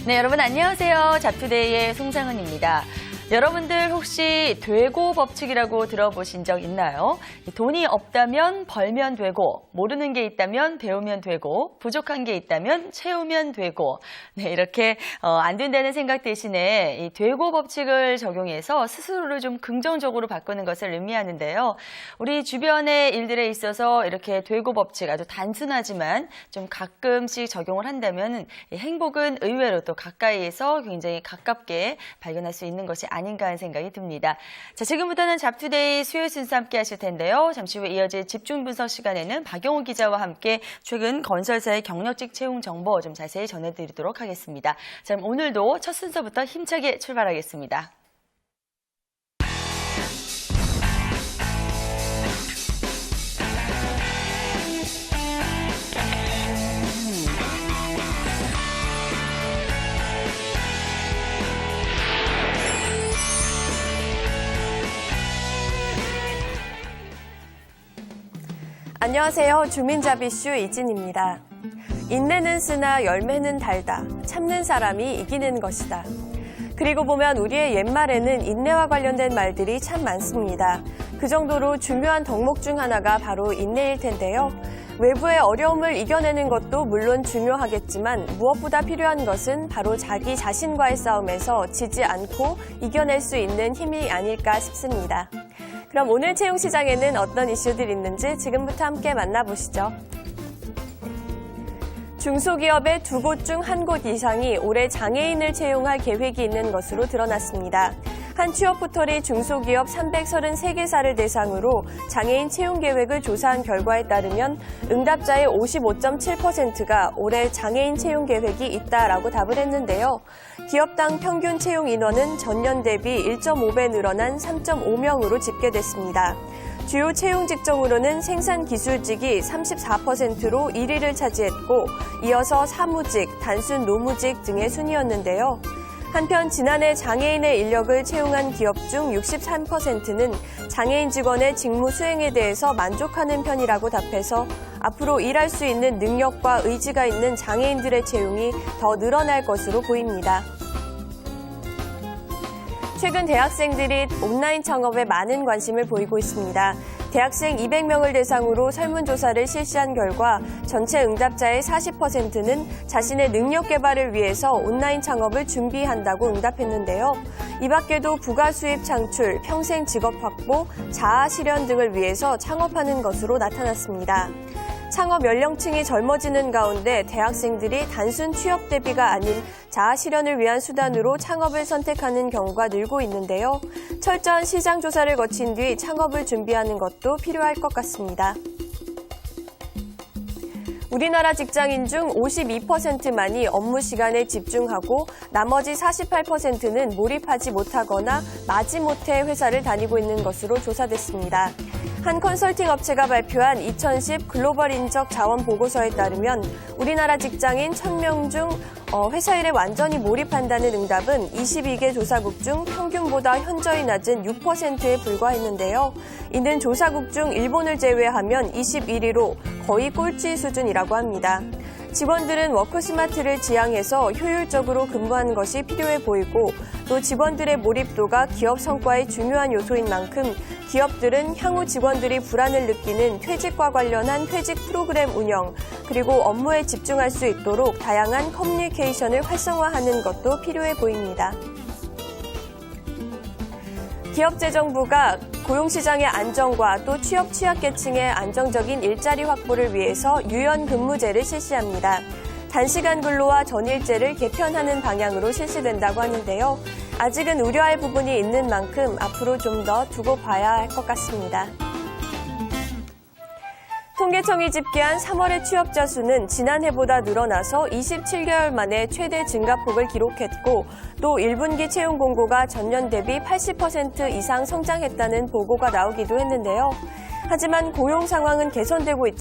네, 여러분 안녕하세요. 잡투데이의 송상은입니다. 여러분들 혹시 되고 법칙이라고 들어보신 적 있나요? 돈이 없다면 벌면 되고, 모르는 게 있다면 배우면 되고, 부족한 게 있다면 채우면 되고, 네, 이렇게 안 된다는 생각 대신에 이 되고 법칙을 적용해서 스스로를 좀 긍정적으로 바꾸는 것을 의미하는데요. 우리 주변의 일들에 있어서 이렇게 되고 법칙 아주 단순하지만 좀 가끔씩 적용을 한다면 행복은 의외로 또 가까이에서 굉장히 가깝게 발견할 수 있는 것이 아닌가 하는 생각이 듭니다. 자, 지금부터는 잡투데이 수요일 순서 함께 하실 텐데요. 잠시 후에 이어질 집중 분석 시간에는 박용우 기자와 함께 최근 건설사의 경력직 채용 정보 좀 자세히 전해드리도록 하겠습니다. 자, 그럼 오늘도 첫 순서부터 힘차게 출발하겠습니다. 안녕하세요. 주민자비슈 이진입니다. 인내는 쓰나 열매는 달다. 참는 사람이 이기는 것이다. 그리고 보면 우리의 옛말에는 인내와 관련된 말들이 참 많습니다. 그 정도로 중요한 덕목 중 하나가 바로 인내일 텐데요. 외부의 어려움을 이겨내는 것도 물론 중요하겠지만 무엇보다 필요한 것은 바로 자기 자신과의 싸움에서 지지 않고 이겨낼 수 있는 힘이 아닐까 싶습니다. 그럼 오늘 채용시장에는 어떤 이슈들이 있는지 지금부터 함께 만나보시죠. 중소기업의 2곳 중 1곳 이상이 올해 장애인을 채용할 계획이 있는 것으로 드러났습니다. 한 취업 포털이 중소기업 333개사를 대상으로 장애인 채용 계획을 조사한 결과에 따르면 응답자의 55.7%가 올해 장애인 채용 계획이 있다라고 답을 했는데요. 기업당 평균 채용 인원은 전년 대비 1.5배 늘어난 3.5명으로 집계됐습니다. 주요 채용 직종으로는 생산기술직이 34%로 1위를 차지했고 이어서 사무직, 단순 노무직 등의 순이었는데요. 한편 지난해 장애인의 인력을 채용한 기업 중 63%는 장애인 직원의 직무 수행에 대해서 만족하는 편이라고 답해서 앞으로 일할 수 있는 능력과 의지가 있는 장애인들의 채용이 더 늘어날 것으로 보입니다. 최근 대학생들이 온라인 창업에 많은 관심을 보이고 있습니다. 대학생 200명을 대상으로 설문조사를 실시한 결과 전체 응답자의 40%는 자신의 능력 개발을 위해서 온라인 창업을 준비한다고 응답했는데요. 이 밖에도 부가 수입 창출, 평생 직업 확보, 자아 실현 등을 위해서 창업하는 것으로 나타났습니다. 창업 연령층이 젊어지는 가운데 대학생들이 단순 취업 대비가 아닌 자아 실현을 위한 수단으로 창업을 선택하는 경우가 늘고 있는데요. 철저한 시장 조사를 거친 뒤 창업을 준비하는 것도 필요할 것 같습니다. 우리나라 직장인 중 52%만이 업무 시간에 집중하고 나머지 48%는 몰입하지 못하거나 마지못해 회사를 다니고 있는 것으로 조사됐습니다. 한 컨설팅 업체가 발표한 2010 글로벌 인적 자원 보고서에 따르면 우리나라 직장인 1000명 중 회사 일에 완전히 몰입한다는 응답은 22개 조사국 중 평균보다 현저히 낮은 6%에 불과했는데요. 이는 조사국 중 일본을 제외하면 21위로 거의 꼴찌 수준이라고 합니다. 직원들은 워크스마트를 지향해서 효율적으로 근무하는 것이 필요해 보이고 또 직원들의 몰입도가 기업 성과의 중요한 요소인 만큼 기업들은 향후 직원들이 불안을 느끼는 퇴직과 관련한 퇴직 프로그램 운영 그리고 업무에 집중할 수 있도록 다양한 커뮤니케이션을 활성화하는 것도 필요해 보입니다. 기업재정부가 고용시장의 안정과 또 취업 취약계층의 안정적인 일자리 확보를 위해서 유연근무제를 실시합니다. 단시간 근로와 전일제를 개편하는 방향으로 실시된다고 하는데요. 아직은 우려할 부분이 있는 만큼 앞으로 좀 더 두고 봐야 할 것 같습니다. 통계청이 집계한 3월의 취업자 수는 지난해보다 늘어나서 27개월 만에 최대 증가폭을 기록했고 또 1분기 채용 공고가 전년 대비 80% 이상 성장했다는 보고가 나오기도 했는데요. 하지만 고용 상황은 개선되고 있지